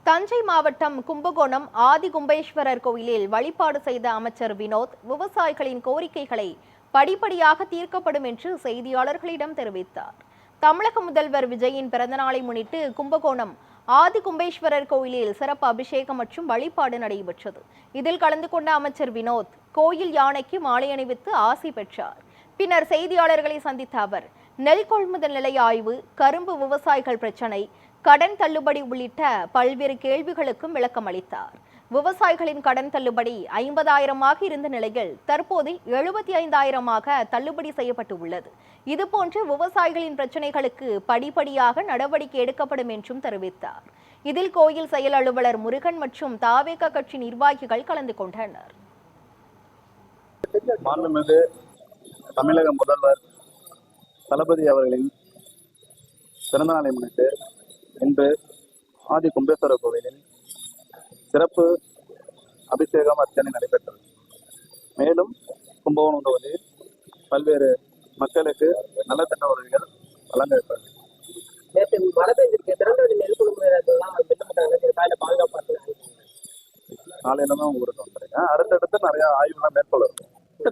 தஞ்சை மாவட்டம் கும்பகோணம் ஆதி கும்பேஸ்வரர் கோயிலில் வழிபாடு செய்த அமைச்சர் வினோத் விவசாயிகளின் கோரிக்கைகளை படிப்படியாக தீர்க்கப்படும் என்று செய்தியாளர்களிடம் தெரிவித்தார். தமிழக முதல்வர் விஜயின் பிறந்தநாளை முன்னிட்டு கும்பகோணம் ஆதி கும்பேஸ்வரர் கோயிலில் சிறப்பு அபிஷேகம் மற்றும் வழிபாடு நடைபெற்றது. இதில் கலந்து கொண்ட அமைச்சர் வினோத் கோயில் யானைக்கு மாலை அணிவித்து ஆசி பெற்றார். பின்னர் செய்தியாளர்களை சந்தித்த அவர் நெல் கொள்முதல் நிலைய ஆய்வு, கரும்பு விவசாயிகள் பிரச்சினை, கடன் தள்ளுபடி உள்ளிட்ட பல்வேறு கேள்விகளுக்கும் விளக்கம் அளித்தார். விவசாயிகளின் கடன் தள்ளுபடி 50,000 இருந்த நிலையில் தற்போது 75,000 தள்ளுபடி செய்யப்பட்டு உள்ளது. இதுபோன்று விவசாயிகளின் பிரச்சனைகளுக்கு படிப்படியாக நடவடிக்கை எடுக்கப்படும் என்றும் தெரிவித்தார். இதில் கோயில் செயல் அலுவலர் முருகன் மற்றும் தாவேக கட்சி நிர்வாகிகள் கலந்து கொண்டனர். மாண்புமிகு தமிழக முதல்வர் தளபதி அவர்களின் பிறந்த நாளை முன்னிட்டு இன்று ஆதி கும்பேஸ்வரர் கோவிலில் சிறப்பு அபிஷேகம் அர்ச்சனை நடைபெற்றது. மேலும் கும்பகோணம் தொகுதியில் பல்வேறு மக்களுக்கு நலத்திட்ட உதவிகள் வழங்கப்பட்டது. நாளையில்தான் ஊருக்கு வந்துருக்கேன். அடுத்தடுத்து நிறைய ஆய்வுலாம் மேற்கொள்ளும்.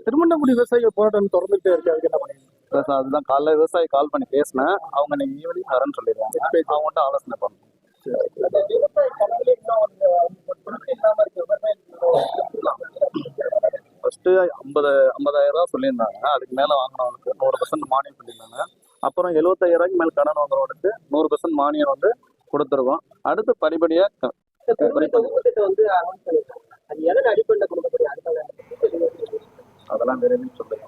திருமணக்குடி விவசாயிகள் போராட்டம் தொடர்ந்துட்டே இருக்கு. அதுக்கு என்ன பண்ணுவீங்க? அதுதான் காலைல விவசாயி கால் பண்ணி பேசினேன். அவங்க நீங்க ஈவினிங் வரேன்னு சொல்லிடுவாங்க. அவங்கள்ட்ட ஆலோசனை பண்ணணும். ஃபர்ஸ்ட் 50,000 சொல்லியிருந்தாங்க. அதுக்கு மேல வாங்கினவனுக்கு 100% மானியம் சொல்லியிருந்தாங்க. அப்புறம் 75,000 மேல் கடன் வாங்குறவனுக்கு 100% மானியம் கொடுத்துருக்கோம். அடுத்து படிப்படியா அதெல்லாம் விரைவில் சொல்லுங்க.